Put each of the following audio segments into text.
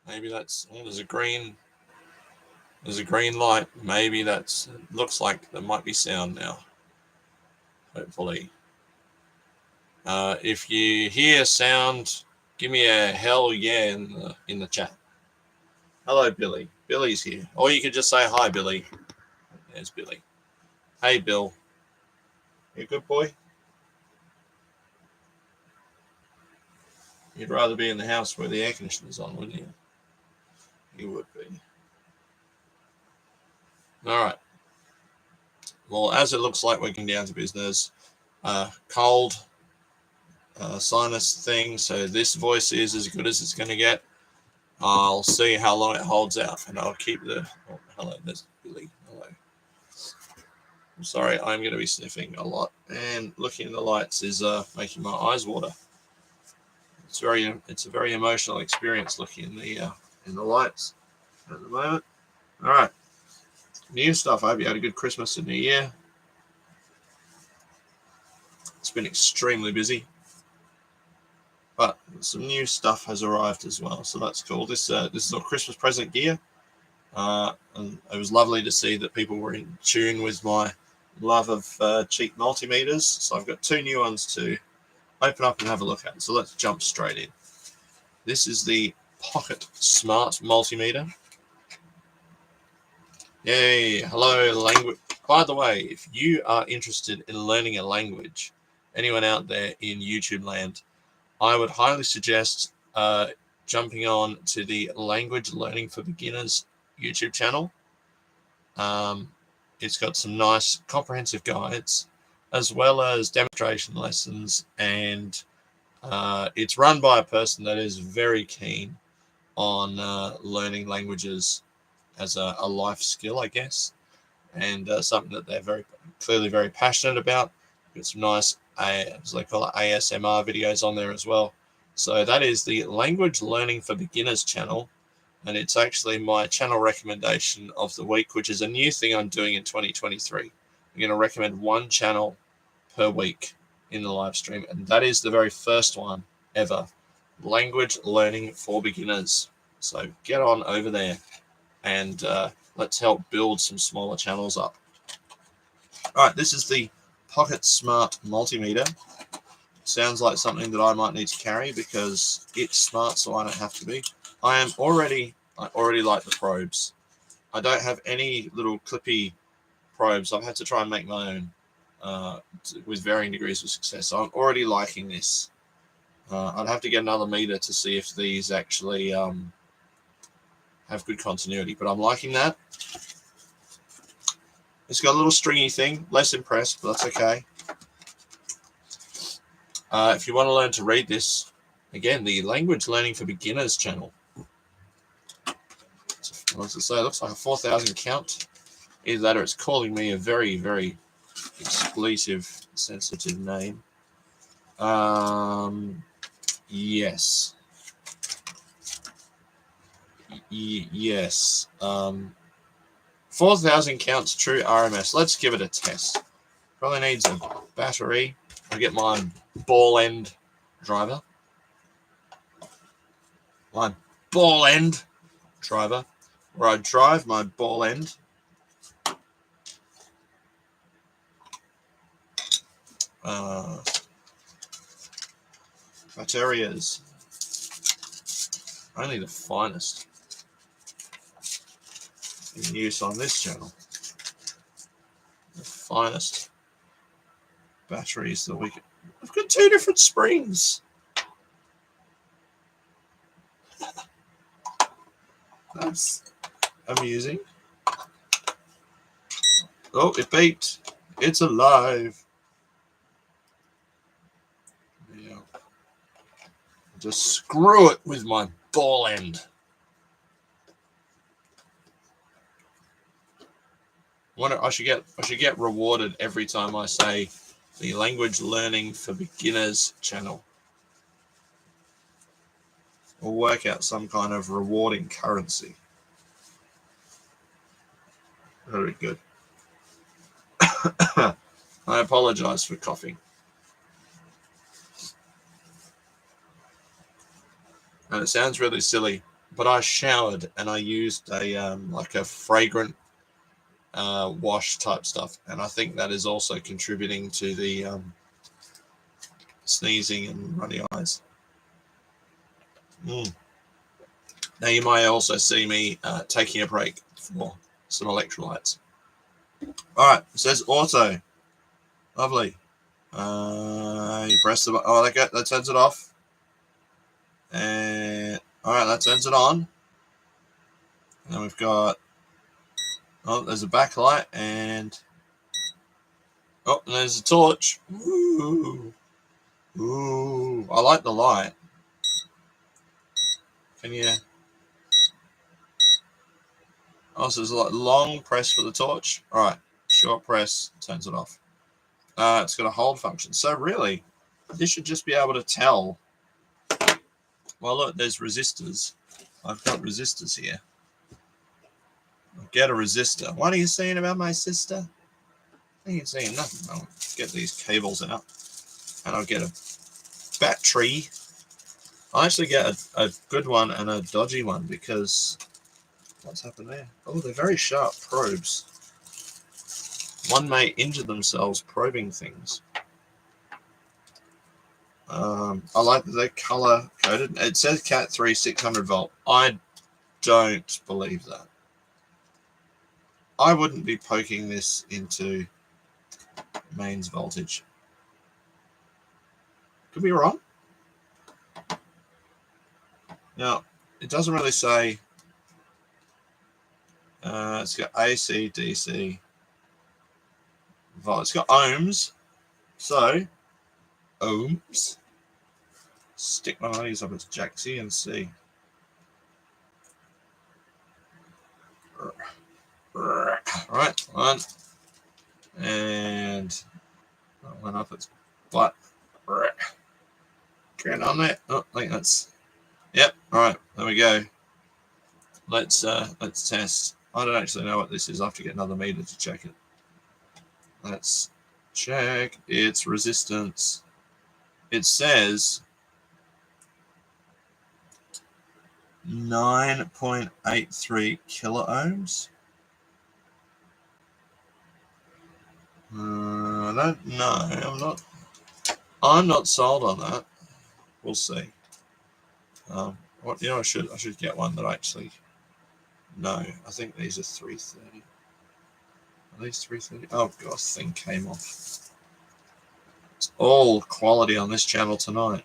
Maybe that's, oh, there's a green light. Maybe that's, looks like there might be sound now. Hopefully. If you hear sound, give me a hell yeah in the chat. Hello, Billy. Billy's here. Or you could just say hi, Billy. There's Billy. Hey, Bill. You a good boy? You'd rather be in the house where the air conditioner's on, wouldn't you? You would be. All right. Well, as it looks like we're getting down to business, cold, sinus thing. So this voice is as good as it's going to get. I'll see how long it holds out, and I'll keep the. Oh, hello, there's Billy. Hello. I'm sorry, I'm going to be sniffing a lot, and looking at the lights is making my eyes water. It's a very emotional experience looking in the lights at the moment. All right, new stuff. I hope you had a good Christmas and New Year. It's been extremely busy, but some new stuff has arrived as well, so that's cool. This is our Christmas present gear, and it was lovely to see that people were in tune with my love of cheap multimeters. So I've got two new ones to open up and have a look at. So let's jump straight in. This is the Pocket Smart Multimeter. Yay! Hello, language. By the way, if you are interested in learning a language, anyone out there in YouTube land, I would highly suggest jumping on to the Language Learning for Beginners YouTube channel. It's got some nice comprehensive guides as well as demonstration lessons, and it's run by a person that is very keen on learning languages as a life skill, I guess, and something that they're very clearly very passionate about. Got some nice, as they call it, ASMR videos on there as well. So that is the Language Learning for Beginners channel, and it's actually my channel recommendation of the week, which is a new thing I'm doing in 2023. I'm going to recommend one channel per week in the live stream, and that is the very first one ever, Language Learning for Beginners. So get on over there and let's help build some smaller channels up. All right, this is the Pocket Smart Multimeter. Sounds like something that I might need to carry because it's smart, so I don't have to be. I already like the probes. I don't have any little clippy probes. I've had to try and make my own with varying degrees of success. So I'm already liking this. I'd have to get another meter to see if these actually have good continuity, but I'm liking that. It's got a little stringy thing. Less impressed, but that's okay. If you want to learn to read this, again, the Language Learning for Beginners channel. As I say, it looks like a 4,000 count. Either that or it's calling me a very, very expletive, sensitive name. Yes. Yes. 4,000 counts true RMS. Let's give it a test. Probably needs a battery. I'll get my ball end driver. My ball end driver, where I drive my ball end. Baterias. Only the finest in use on this channel. The finest batteries that we can. I've got two different springs. That's amusing. Oh, it beeped. It's alive. Yeah. Just screw it with my ball end. I should get rewarded every time I say the Language Learning for Beginners channel. We'll work out some kind of rewarding currency. Very good. I apologize for coughing. And it sounds really silly, but I showered and I used a like a fragrant wash type stuff, and I think that is also contributing to the sneezing and runny eyes. Now you might also see me taking a break for some electrolytes. All right, it says auto. Lovely. You press the button. Oh, that turns it off. And all right, that turns it on. And then we've got, oh, there's a backlight, and oh, and there's a torch. Ooh, ooh, I like the light. Can you? Oh, so there's a long press for the torch. All right, short press turns it off. It's got a hold function. So really, this should just be able to tell. Well, look, there's resistors. I've got resistors here. I'll get a resistor. What are you saying about my sister? I ain't saying nothing. I'll get these cables out, and I'll get a battery. I'll actually get a good one and a dodgy one, because what's happened there? Oh, they're very sharp probes. One may injure themselves probing things. I like that they're color coded. It says Cat 3 600 volt. I don't believe that. I wouldn't be poking this into mains voltage. Could be wrong. Now, it doesn't really say. It's got AC, DC, volt. It's got ohms. So, ohms. Stick one of these up its jacksy and see. Right, one. And one up its butt. Get on there. Oh, I think that's. Yep. All right. There we go. Let's test. I don't actually know what this is. I have to get another meter to check it. Let's check its resistance. It says 9.83 kilo ohms. I don't know. I'm not sold on that. We'll see. What I should get one that actually. No, I think these are 330. Are these 330? Oh gosh, thing came off. It's all quality on this channel tonight.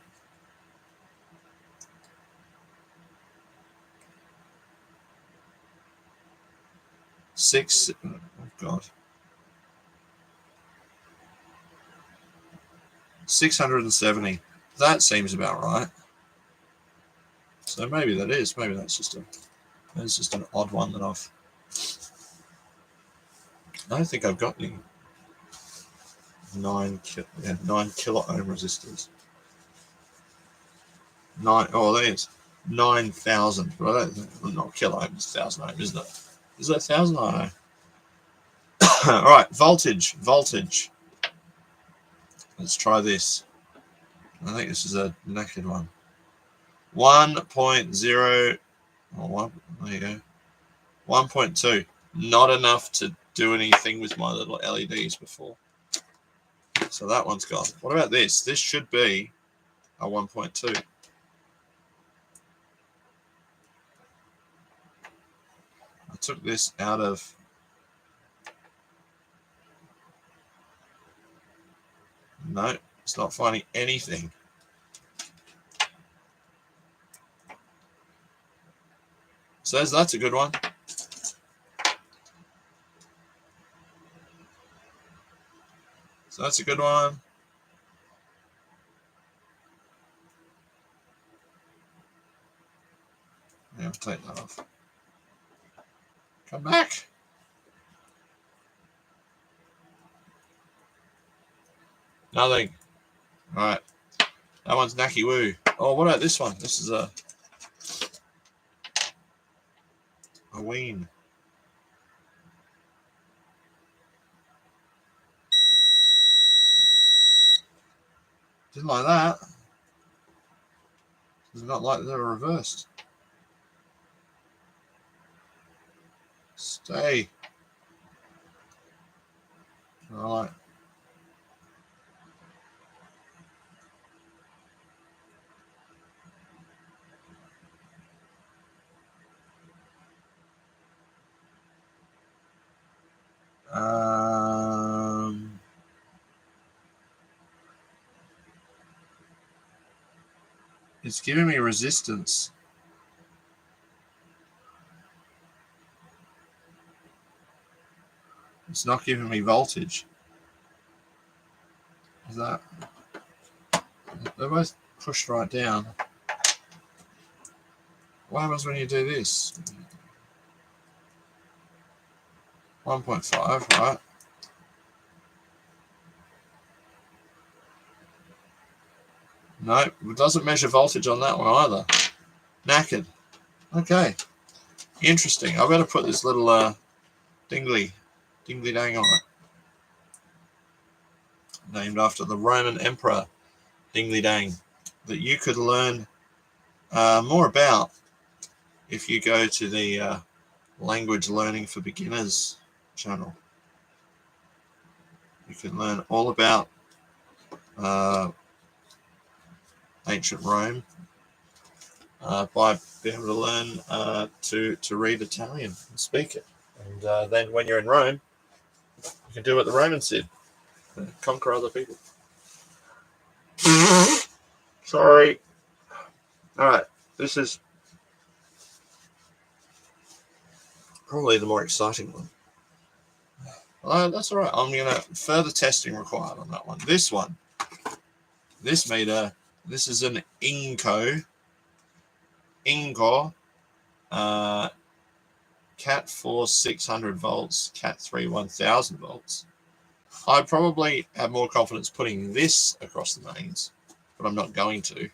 Oh god. 670. That seems about right. So maybe that is. Maybe that's just an odd one that I've. I don't think I've got any 9 kilo ohm resistors. There's 9,000. Well, not kilo ohm, it's 1,000 ohm, isn't it? Is that 1,000? I don't know. All right, voltage. Let's try this. I think this is a naked one. 1.0. Oh, there you go. 1.2. Not enough to do anything with my little LEDs before. So that one's gone. What about this? This should be a 1.2. I took this out of. No, it's not finding anything. So that's a good one. So that's a good one. Yeah, I'll take that off. Come back. Nothing. All right. That one's Nacky Woo. Oh, what about this one? This is a Ween. Didn't like that. It's not like they're reversed. Stay. All right. It's giving me resistance. It's not giving me voltage. Is that? They're both pushed right down. What happens when you do this? 1.5, right? No, it doesn't measure voltage on that one either. Knackered. Okay. Interesting. I better put this little dingly dang on it. Named after the Roman Emperor Dingly Dang, that you could learn more about if you go to the Language Learning for Beginners channel. You can learn all about ancient Rome by being able to learn to read Italian and speak it. And then when you're in Rome, you can do what the Romans did, conquer other people. Sorry. All right, this is probably the more exciting one. That's all right. I'm going to further testing required on that one. This meter, this is an Inco Cat 4 600 volts, Cat 3 1000 volts. I'd probably have more confidence putting this across the mains, but I'm not going to.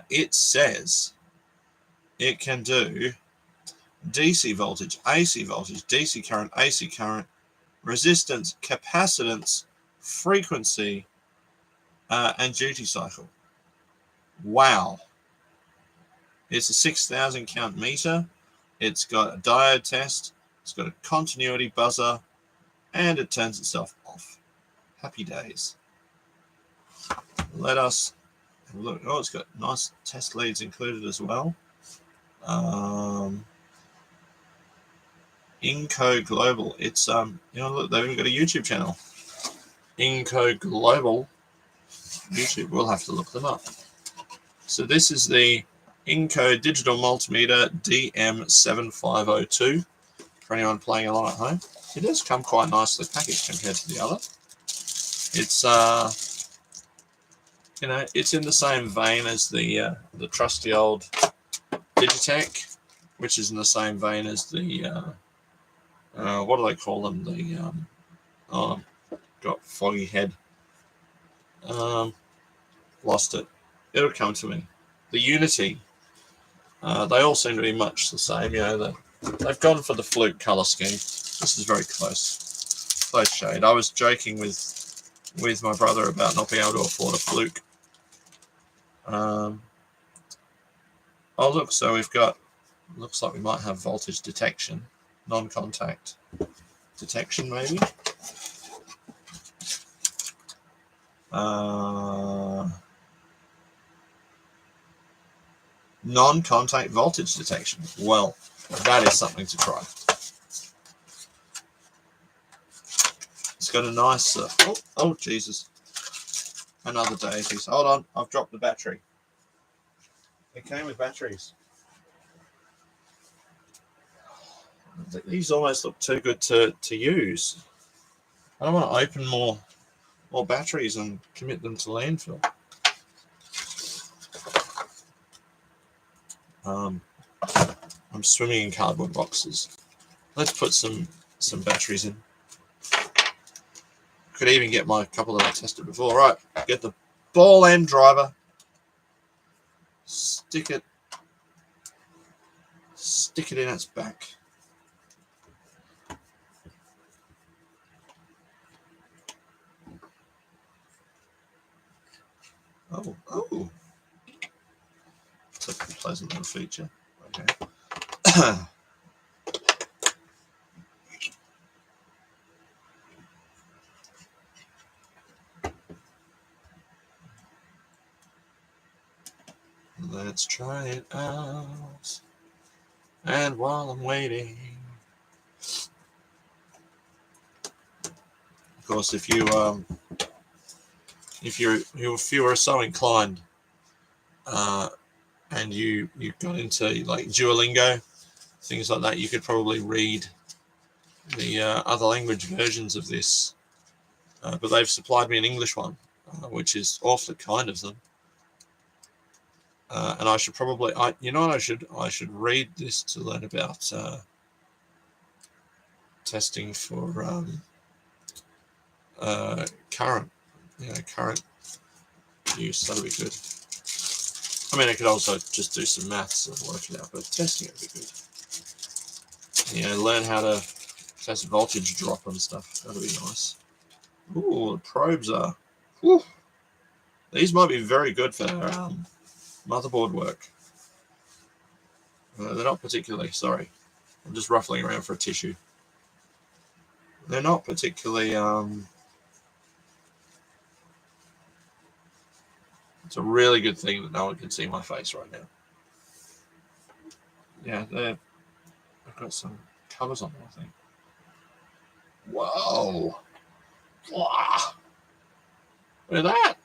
It says it can do DC voltage, AC voltage, DC current, AC current, resistance, capacitance, frequency, and duty cycle. Wow. It's a 6,000 count meter. It's got a diode test. It's got a continuity buzzer, and it turns itself off. Happy days. Let us have a look. Oh, it's got nice test leads included as well. Inco Global. It's look, they've even got a YouTube channel. Inco Global YouTube. We'll have to look them up. So this is the Inco Digital Multimeter DM7502 for anyone playing along at home. It does come quite nicely packaged compared to the other. It's it's in the same vein as the trusty old Digitech, which is in the same vein as the what do they call them? The got foggy head. Lost it. It'll come to me. The Unity. They all seem to be much the same. They've gone for the Fluke color scheme. This is very close. Close shade. I was joking with my brother about not being able to afford a Fluke. Oh look, so we've got. Looks like we might have voltage detection, non-contact detection maybe. Non-contact voltage detection. Well, that is something to try. It's got a nice... oh, Jesus. Another daisy. Hold on, I've dropped the battery. It came with batteries. These almost look too good to use. I don't want to open more batteries and commit them to landfill. I'm swimming in cardboard boxes. Let's put some batteries in. Could even get my couple that I tested before. Right, get the ball end driver. Stick it in its back. Oh. It's a pleasant little feature. Okay. Let's try it out. And while I'm waiting, of course, if you are so inclined, and you got into like Duolingo, things like that, you could probably read the other language versions of this. But they've supplied me an English one, which is awfully kind of them. And I should probably, you know what, I should read this to learn about testing for current use. That'll be good. I mean, I could also just do some maths and work it out, but testing it would be good. Learn how to test voltage drop and stuff. That'll be nice. Ooh, the probes are. Whew, these might be very good for motherboard work. They're not particularly, sorry. I'm just ruffling around for a tissue. They're not particularly, it's a really good thing that no one can see my face right now. Yeah, I've got some covers on them, I think. Whoa! Wow. Look at that!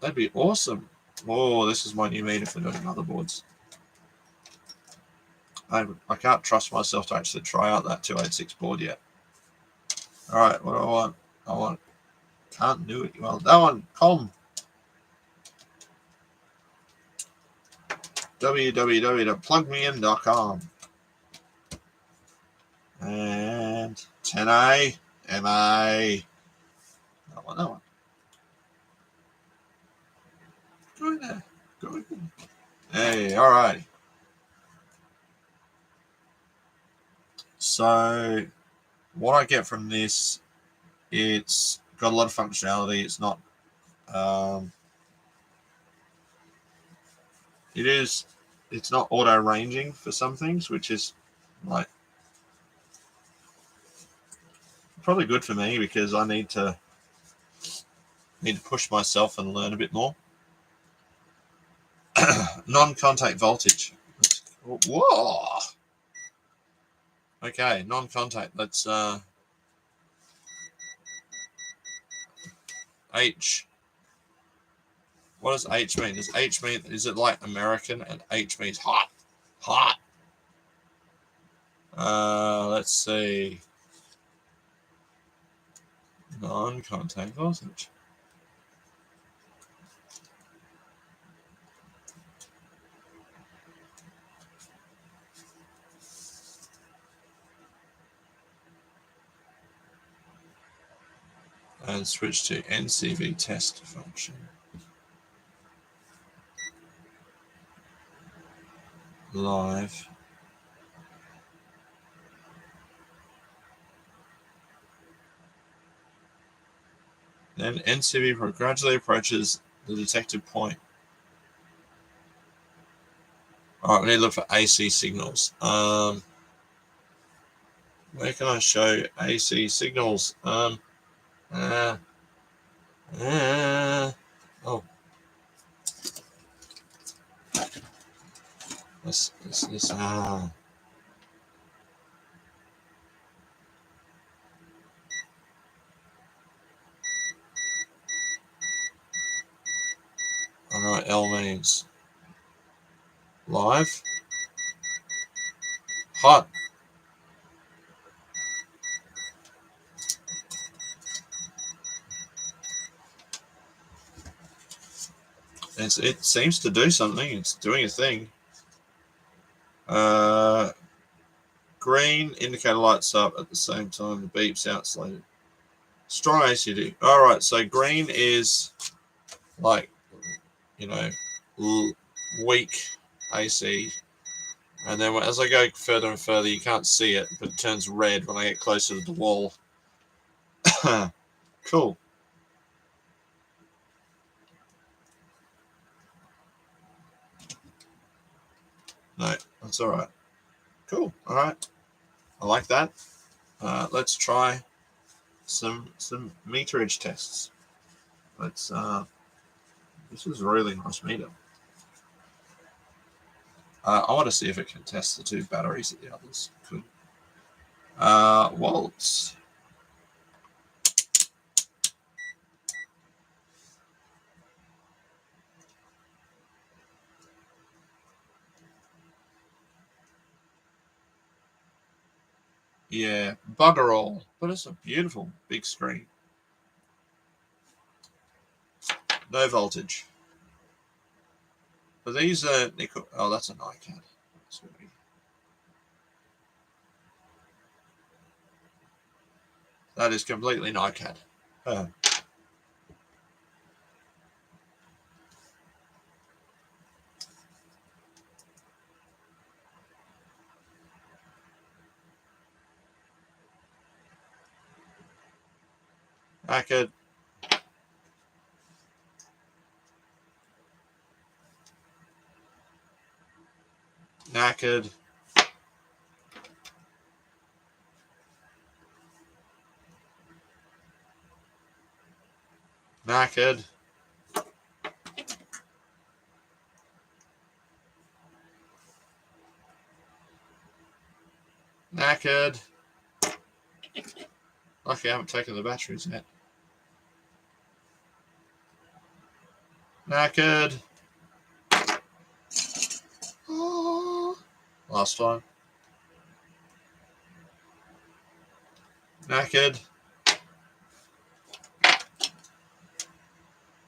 That'd be awesome. Oh, this is my new meter for doing motherboards. I can't trust myself to actually try out that 286 board yet. Alright, what do I want? Can't do it. Well, that one, com. www.plugmein.com. And 10A, MA. That one. Go in there. Hey, alright. So, what I get from this, it's got a lot of functionality. It's not, it's not auto ranging for some things, which is like probably good for me because I need to push myself and learn a bit more. Non-contact voltage. Whoa. Okay, non-contact. Let's H. What does H mean? Does H mean, is it like American and H means hot? Hot. Let's see. Non-contact voltage. And switch to NCV test function. Live. Then NCV gradually approaches the detected point. Alright, we need to look for AC signals. Where can I show AC signals? Oh. This. I know what L means. Live. Hot. It seems to do something. It's doing a thing. Green indicator lights up at the same time. The beeps out slightly. Strong ACD. All right, so green is like, weak AC. And then as I go further and further, you can't see it, but it turns red when I get closer to the wall. Cool. No, that's all right. Cool. All right. I like that. Let's try some meterage tests. Let's. This is a really nice meter. I want to see if it can test the 2 batteries that the others could. Waltz. Yeah, bugger all. But it's a beautiful big screen. No voltage. But these are nickel. Oh, that's a NiCad. That is completely NiCad. NiCad. Knackered. Knackered. Knackered. Lucky I haven't taken the batteries yet. Knackered. Oh. Last time. Knackered.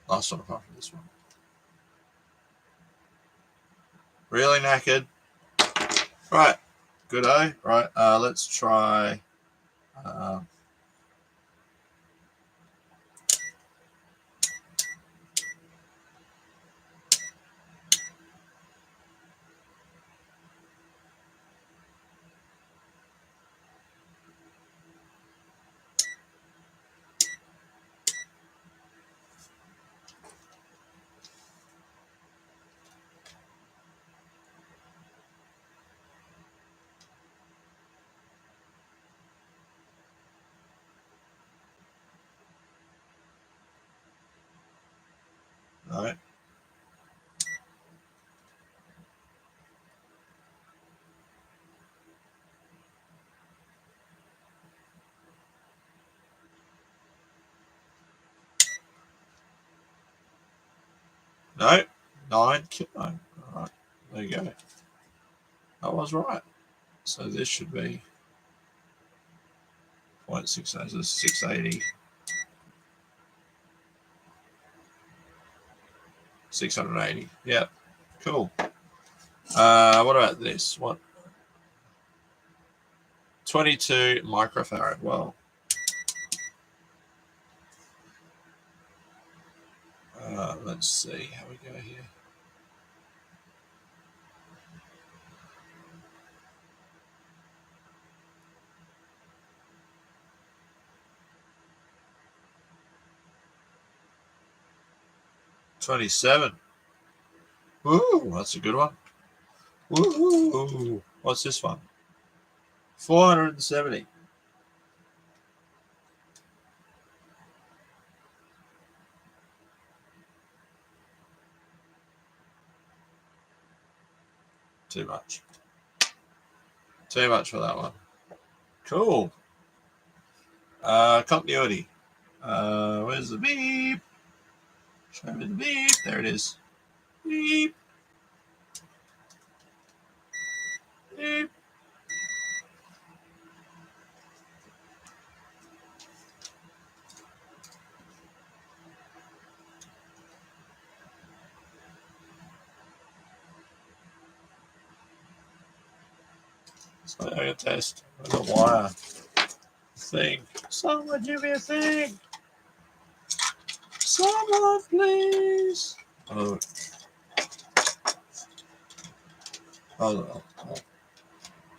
Last one apart from this one. Really knackered. Right. Good, eh? Right. Let's try. Right. No. 9 kilo. All right. There you go. I was right. So this should be 0.68. So 680. 680. Yep. Cool. What about this? What? 22 microfarad. Well, let's see how we go here. $27. Ooh, that's a good one. Ooh, what's this one? 470. Too much. Too much for that one. Cool. Continuity. Where's the beep? Show me the beep. There it is. Beep. Beep. So I'm going to test with a wire thing. Someone give me a thing. Someone, please. Oh. I'll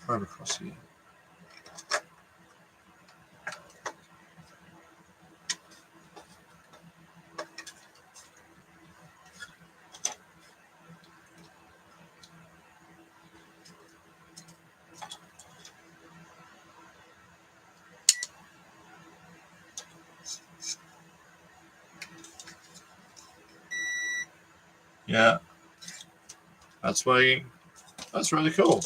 run across here. Yeah, that's working. That's really cool.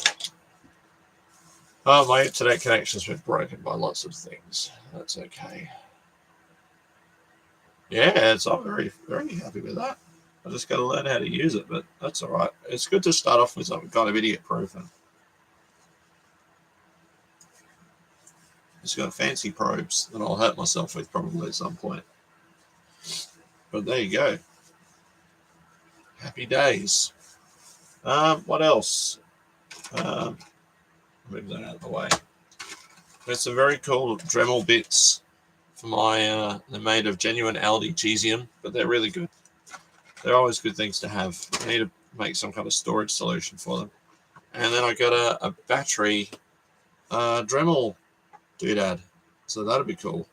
Oh, my internet connection's been broken by lots of things. That's okay. Yeah, I'm very, very happy with that. I just got to learn how to use it, but that's all right. It's good to start off with something kind of idiot-proof. And it's got fancy probes that I'll hurt myself with probably at some point. But there you go. Happy days. What else? Move that out of the way. There's some very cool Dremel bits for my. They're made of genuine Aldi Cesium, but they're really good. They're always good things to have. I need to make some kind of storage solution for them. And then I got a battery Dremel doodad, so that'll be cool.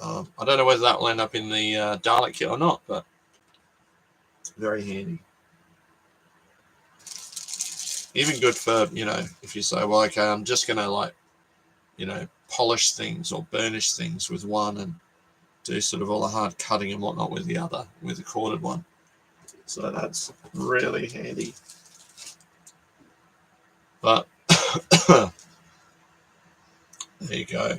I don't know whether that will end up in the Dalek kit or not, but very handy. Even good for, if you say, well, okay, I'm just going to polish things or burnish things with one and do sort of all the hard cutting and whatnot with the other, with the corded one. So that's really handy. But there you go.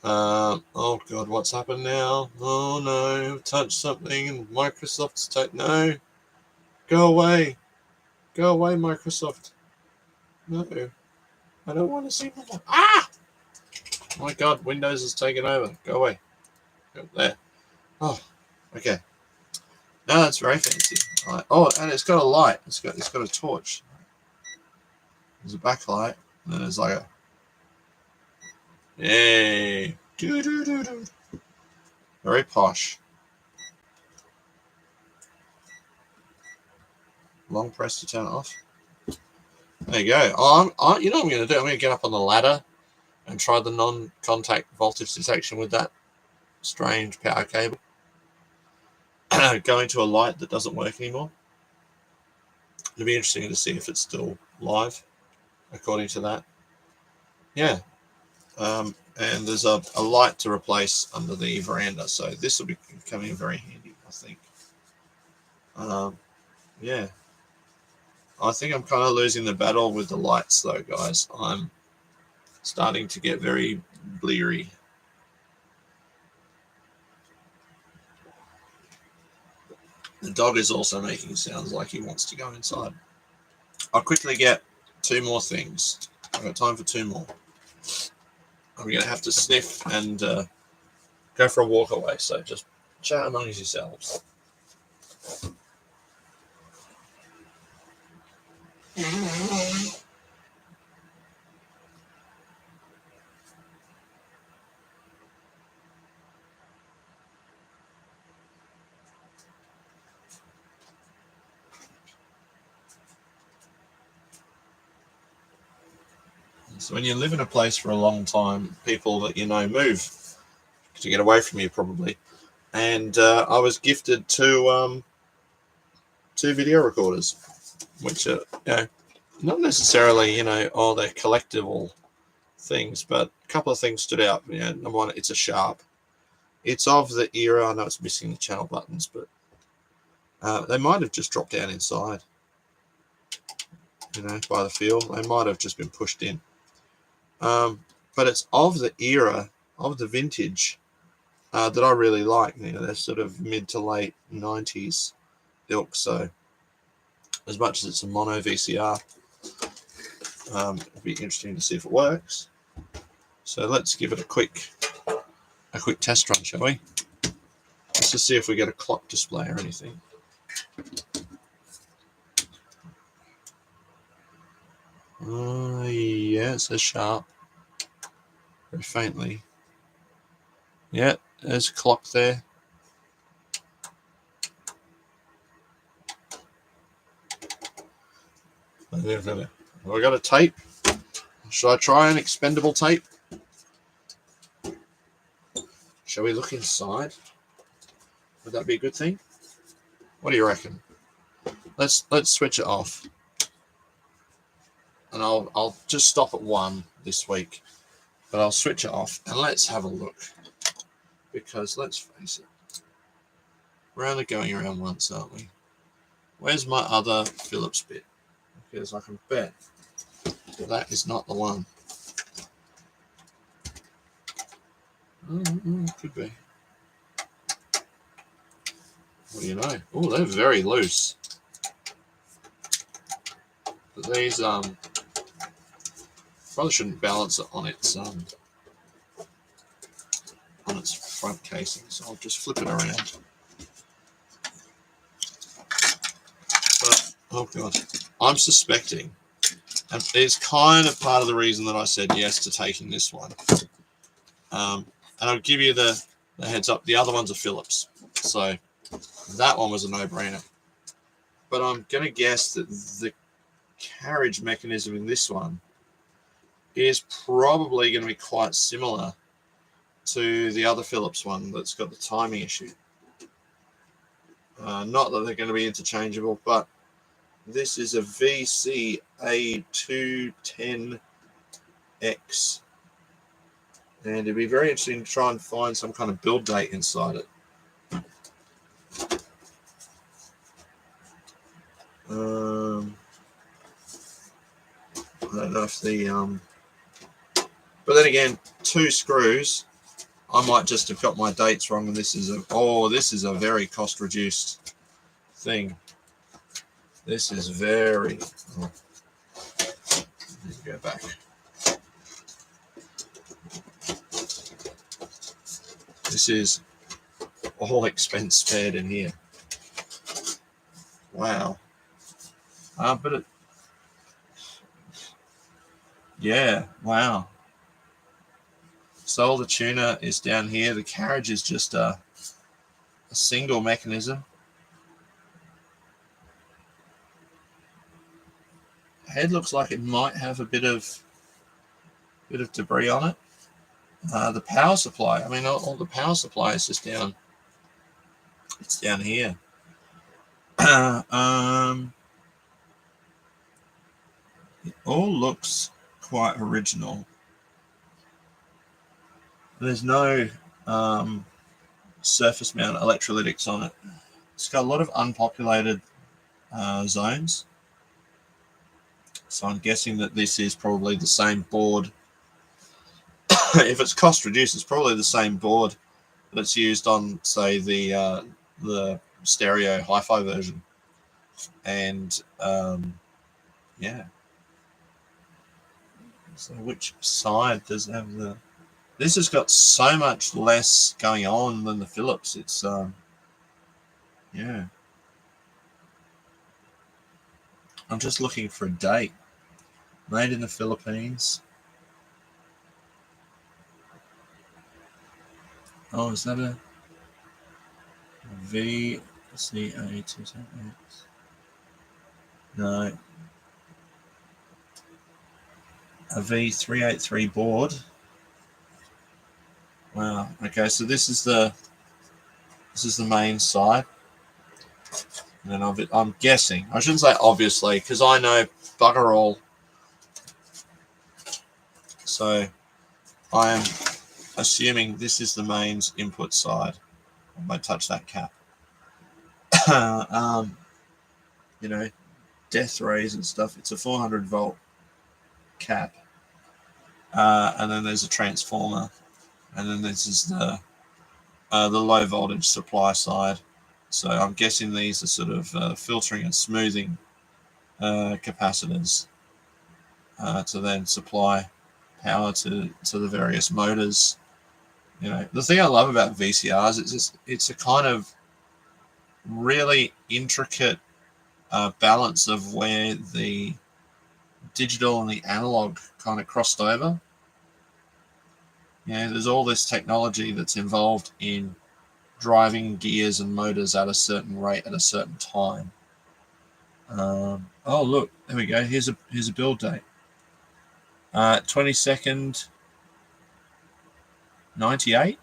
Oh God, what's happened now? Oh no, I've touched something and Microsoft's no. Go away, Microsoft. No, I don't want to see them. Ah! Oh my God, Windows has taken over. Go away. Go there. Oh, okay. No, that's very fancy. Right. Oh, and it's got a light. It's got a torch. There's a backlight, and then there's like a yay. Do. Very posh. Long press to turn it off. There you go. Oh, you know what I'm going to do? I'm going to get up on the ladder and try the non-contact voltage detection with that strange power cable. Going to a light that doesn't work anymore. It'll be interesting to see if it's still live, according to that. Yeah. And there's a light to replace under the veranda, so this will be coming in very handy, I think. Yeah. I think I'm kind of losing the battle with the lights, though, guys. I'm starting to get very bleary. The dog is also making sounds like he wants to go inside. I'll quickly get 2 more things. I've got time for 2 more. I'm going to have to sniff and go for a walk away, so just chat amongst yourselves. So when you live in a place for a long time, people that you know move to get away from you probably. And I was gifted 2 video recorders, which are not necessarily they're collectible things, but a couple of things stood out. Number one, it's a Sharp. It's of the era. I know it's missing the channel buttons, but they might have just dropped down inside. By the feel, they might have just been pushed in. But it's of the era, of the vintage, that I really like. They're sort of mid to late 90s ilk. So as much as it's a mono VCR, it'll be interesting to see if it works. So let's give it a quick test run, shall we? Let's just see if we get a clock display or anything. Yeah, it says Sharp. Very faintly. Yeah, there's a clock there. Have I got a tape? Should I try an expendable tape? Shall we look inside? Would that be a good thing? What do you reckon? Let's switch it off. And I'll just stop at 1 this week. But I'll switch it off and let's have a look. Because let's face it, we're only going around once, aren't we? Where's my other Phillips bit? because I can bet that is not the one. Could be. What do you know? Oh, they're very loose. But these probably shouldn't balance it on its front casing, so I'll just flip it around. But oh god, I'm suspecting, and it's kind of part of the reason that I said yes to taking this one. And I'll give you the heads up. The other one's a Phillips, so that one was a no-brainer. But I'm going to guess that the carriage mechanism in this one is probably going to be quite similar to the other Phillips one that's got the timing issue. Not that they're going to be interchangeable, but this is a VCA210X. And it'd be very interesting to try and find some kind of build date inside it. I don't know if the but then again, 2 screws. I might just have got my dates wrong, and this is a very cost reduced thing. This is very. Oh, let me go back. This is all expense spared in here. Wow. But it. Yeah. Wow. So the tuner is down here. The carriage is just a single mechanism. Head looks like it might have a bit of debris on it. The power supply. I mean, all the power supply is just down. It's down here. It all looks quite original. There's no surface mount electrolytics on it. It's got a lot of unpopulated zones. So I'm guessing that this is probably the same board. If it's cost reduced, it's probably the same board that's used on, say, the stereo hi-fi version. And yeah. So which side does it have the? This has got so much less going on than the Phillips. It's yeah. I'm just looking for a date. Made in the Philippines. Oh, is that a VCA210X? No. A V383 board. Wow. Okay, so this is the main side. And then I'm guessing. I shouldn't say obviously, because I know bugger all. So I am assuming this is the mains input side. I might touch that cap. You know, death rays and stuff. It's a 400 volt cap. And then there's a transformer. And then this is the low voltage supply side. So I'm guessing these are sort of filtering and smoothing capacitors to then supply power to the various motors. You know, the thing I love about VCRs is it's a kind of really intricate balance of where the digital and the analog kind of crossed over. You know, there's all this technology that's involved in driving gears and motors at a certain rate at a certain time. Oh look, there we go. Here's a build date. 22nd 98.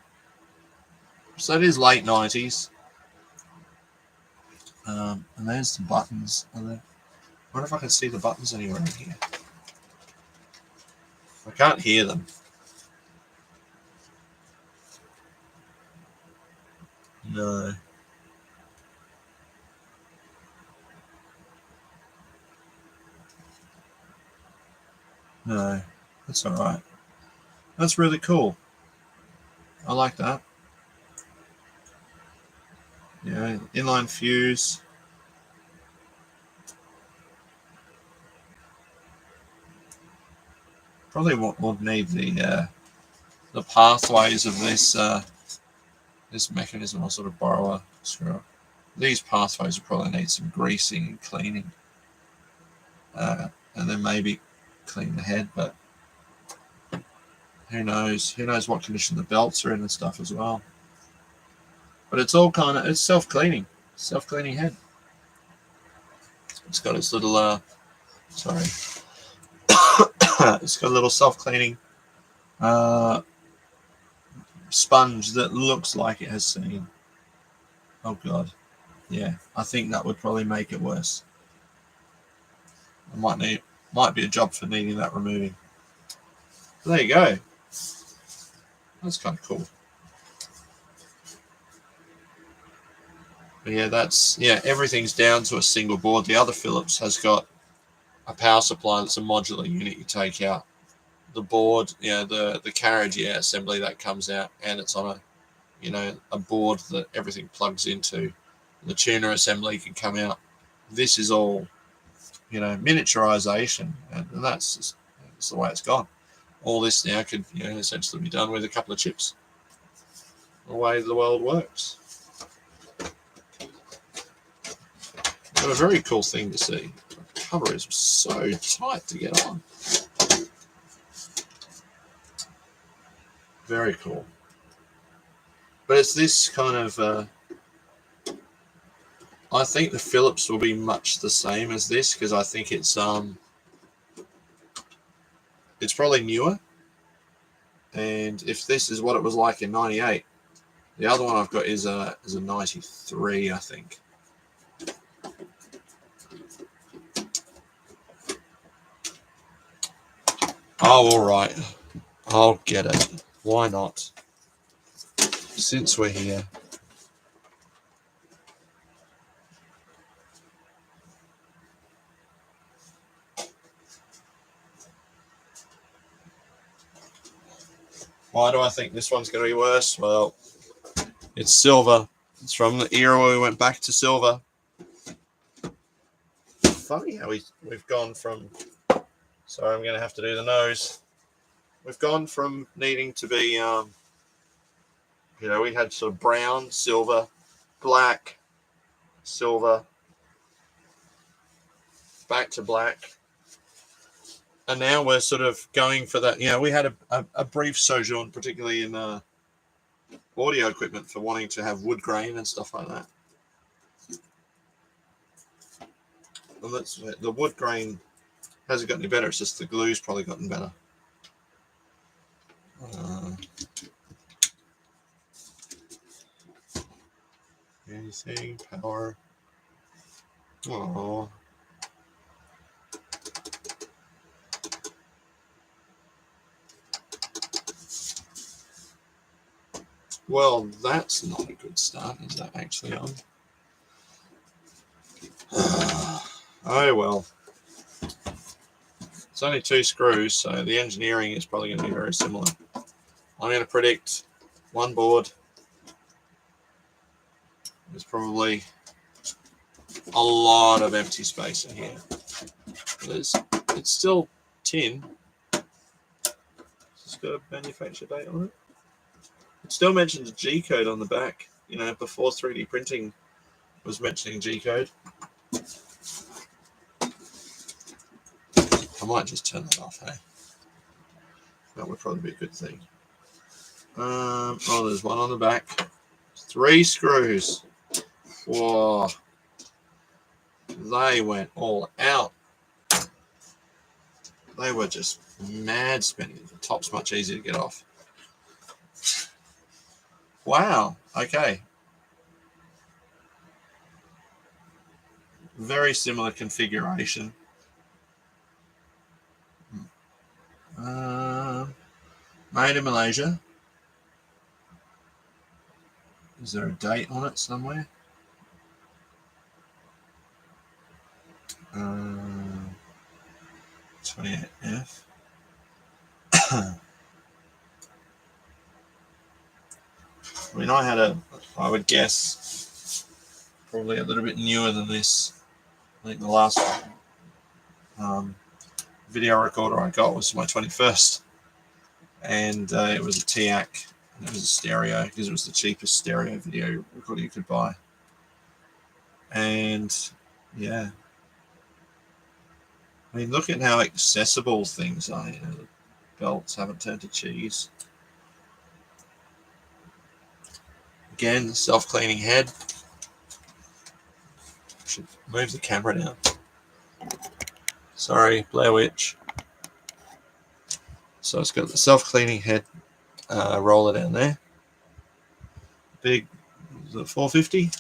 So it is late 90s. And there's the buttons. I wonder if I can see the buttons anywhere in here. I can't hear them. No. No, that's all right. That's really cool. I like that. Yeah, inline fuse. Probably would need the pathways of this mechanism. I'll sort of borrow a screw. These pathways will probably need some greasing and cleaning, and then maybe clean the head. But who knows? Who knows what condition the belts are in and stuff as well. But it's all it's self-cleaning head. It's got its little sorry, it's got a little self-cleaning uh, sponge that looks like it has seen. Oh god, yeah. I think that would probably make it worse. I might be a job for needing that removing. But there you go. That's kind of cool. But yeah, everything's down to a single board. The other Philips has got a power supply that's a modular unit you take out. The board, the carriage, assembly that comes out, and it's on a board that everything plugs into. The tuner assembly can come out. This is all, miniaturization, and that's the way it's gone. All this now could, essentially be done with a couple of chips. The way the world works. But a very cool thing to see. The cover is so tight to get on. Very cool. But it's this kind of. I think the Philips will be much the same as this because I think it's probably newer. And if this is what it was like in '98, the other one I've got is a '93, I think. Oh, all right. I'll get it. Why not? Since we're here. Why do I think this one's going to be worse? Well, it's silver. It's from the era where we went back to silver. Funny how we've gone from... Sorry, I'm going to have to do the nose. We've gone from needing to be... we had sort of brown, silver, black, silver, back to black. And now we're sort of going for that. We had a brief sojourn, particularly in audio equipment, for wanting to have wood grain and stuff like that. Well, the wood grain hasn't got any better. It's just the glue's probably gotten better. Anything, power. Oh. Well, that's not a good start. Is that actually on? Oh, well. It's only 2 screws, so the engineering is probably going to be very similar. I'm going to predict one board. There's probably a lot of empty space in here. It's still tin. It's got a manufacture date on it. It still mentions G-code on the back. Before 3D printing was mentioning G-code. I might just turn that off, hey? That would probably be a good thing. There's one on the back. 3 screws. Whoa. They went all out. They were just mad spinning. The top's much easier to get off. Wow. Okay. Very similar configuration. Made in Malaysia. Is there a date on it somewhere? 28F. I mean, I would guess, probably a little bit newer than this. I think the last video recorder I got was my 21st, and it was a TIAC, and it was a stereo, because it was the cheapest stereo video recorder you could buy. And yeah, I mean, look at how accessible things are. You know, the belts haven't turned to cheese. Again, self-cleaning head. Should move the camera down. Sorry, Blair Witch. So it's got the self-cleaning head roller down there. Big, is it 450?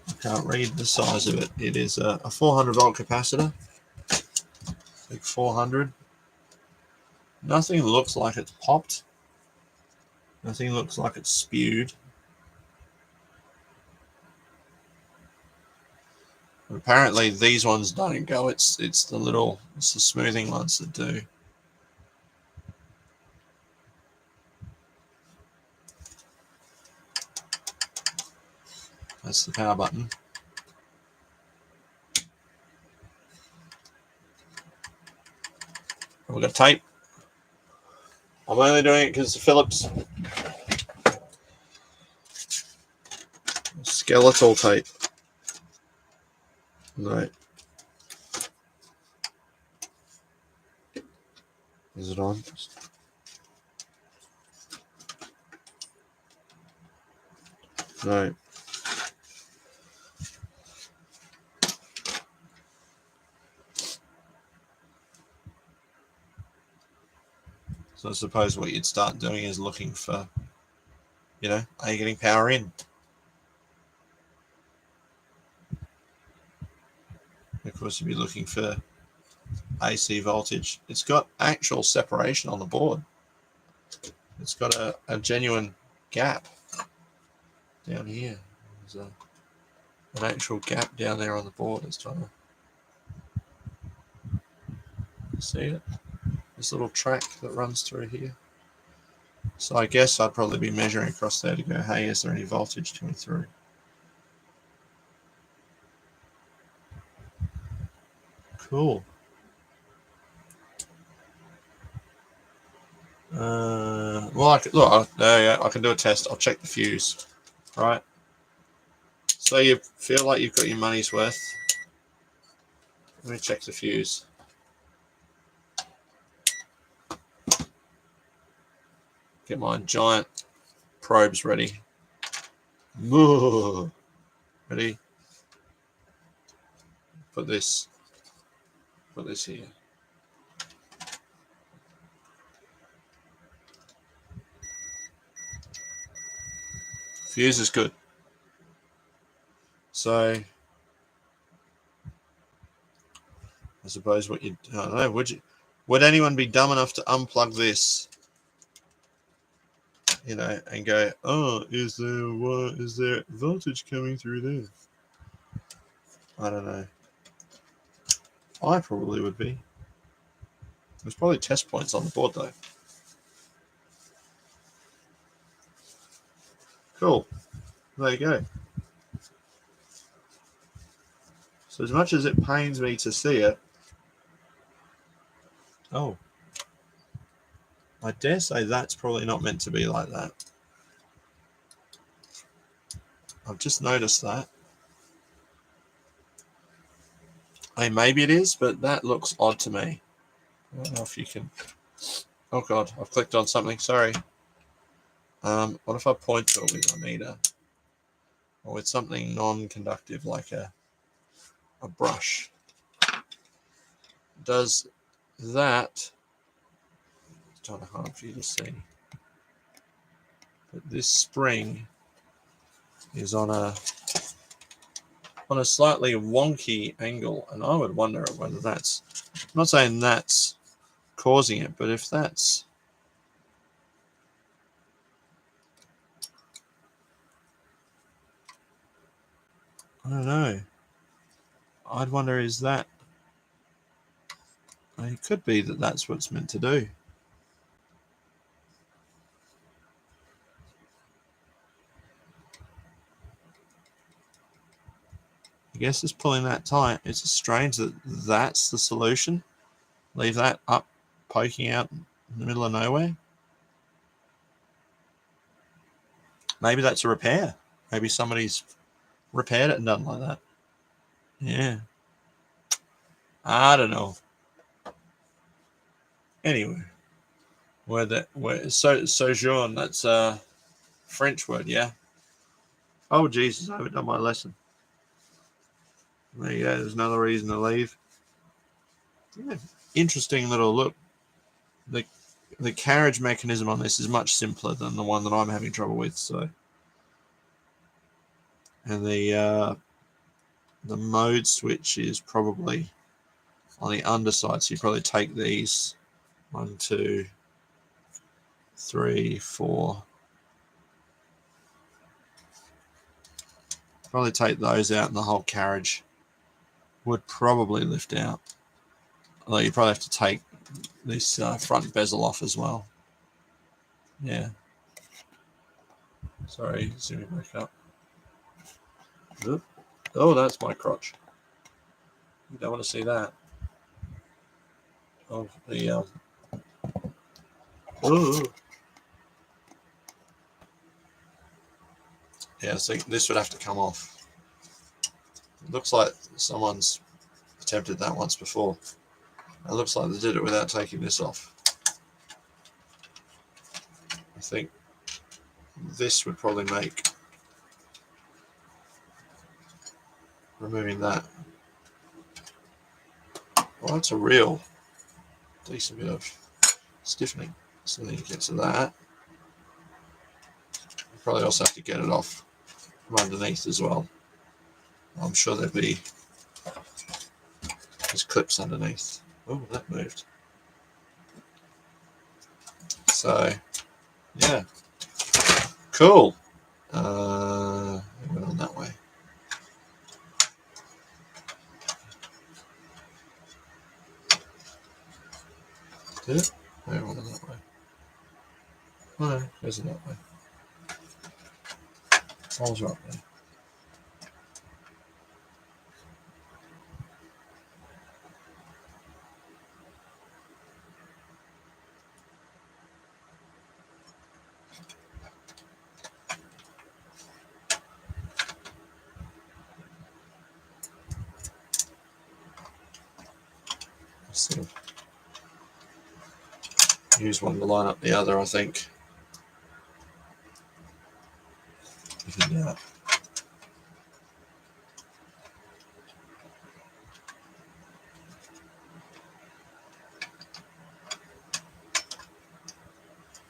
I can't read the size of it. It is a 400 volt capacitor. Big 400. Nothing looks like it's popped. Nothing looks like it's spewed. But apparently these ones don't go. It's the smoothing ones that do. That's the power button. We've got tape. I'm only doing it because of Phillips. Skeletal tape. No. Is it on? No. So I suppose what you'd start doing is looking for, you know, are you getting power in? Of course, you'd be looking for AC voltage. It's got actual separation on the board. It's got a genuine gap down here. There's an actual gap down there on the board. It's trying to see it. This little track that runs through here. So I guess I'd probably be measuring across there to go, hey, is there any voltage coming through? Cool. Well, I can do a test. I'll check the fuse. Right. So you feel like you've got your money's worth. Let me check the fuse. Get my giant probes ready. Ready? Put this here. Fuse is good. So I suppose what I don't know, would anyone be dumb enough to unplug this, you know, and go, oh, is there voltage coming through there? I don't know. I probably would be. There's probably test points on the board though. Cool. There you go. So as much as it pains me to see it, oh, I dare say that's probably not meant to be like that. I've just noticed that. I mean, maybe it is, but that looks odd to me. I don't know if you can. Oh God, I've clicked on something. Sorry. What if I point to it with my meter, or with something non-conductive like a brush? Does that? It's kind of hard for you to see. But this spring is on a slightly wonky angle, and I would wonder whether that's. I'm not saying that's causing it, but if that's. I don't know. I'd wonder, is that... It could be that that's what it's meant to do. I guess it's pulling that tight. It's strange that that's the solution. Leave that up, poking out in the middle of nowhere. Maybe that's a repair. Maybe somebody's repaired it and done like that. Yeah. I don't know. Anyway, sojourn, that's a French word, yeah. Oh Jesus, I haven't done my lesson. There you go, there's another reason to leave. Yeah. Interesting little look. The carriage mechanism on this is much simpler than the one that I'm having trouble with, so. And the mode switch is probably on the underside, so you probably take these 1, 2, 3, 4. Probably take those out, and the whole carriage would probably lift out. Although you probably have to take this front bezel off as well. Yeah. Sorry, zooming back up. Oh, that's my crotch. You don't want to see that. Oh, the ooh. Yeah, so this would have to come off. It looks like someone's attempted that once before. It looks like they did it without taking this off. I think this would probably make removing that. Well, that's a real decent bit of stiffening. So then you get to that. You probably also have to get it off from underneath as well. I'm sure there'd be there's clips underneath. Oh, that moved. So, yeah. Cool. It went on that way. Did it? No, it went on that way. No, it goes in that way. I was right there. So, use one to line up the other, I think. Yeah.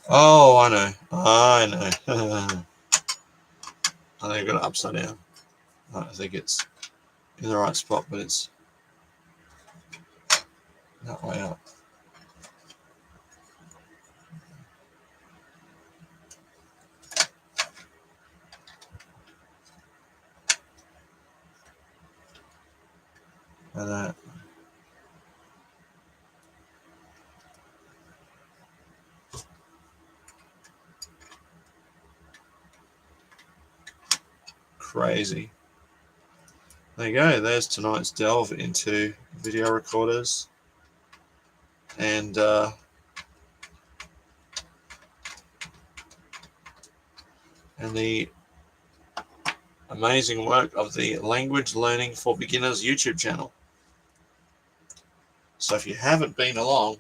Oh, I know. I know. I think I got it upside down. I think it's in the right spot, but it's that way up. And that. Crazy. There you go. There's tonight's delve into video recorders and the amazing work of the Language Learning for Beginners YouTube channel. So if you haven't been along,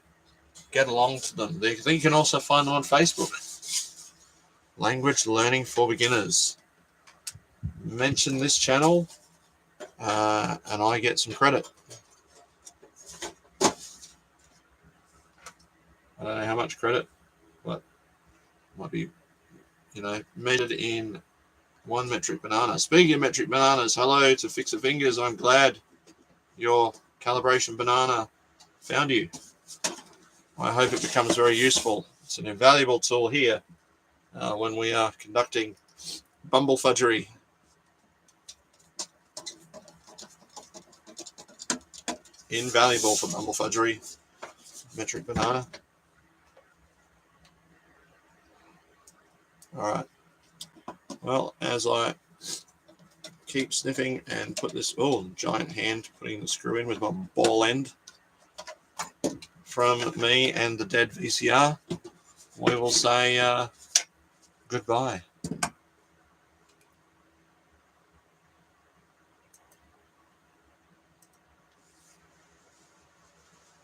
get along to them. You can also find them on Facebook. Language Learning for Beginners. Mention this channel and I get some credit. I don't know how much credit, but might be, measured in 1 metric banana. Speaking of metric bananas, hello to Fixer Fingers. I'm glad your calibration banana found you. I hope it becomes very useful. It's an invaluable tool here when we are conducting bumblefudgery. invaluable for Bumblefudgery. Metric Banana. Alright. Well, as I keep sniffing and put this... Oh, giant hand putting the screw in with my ball end. From me and the dead VCR, we will say goodbye.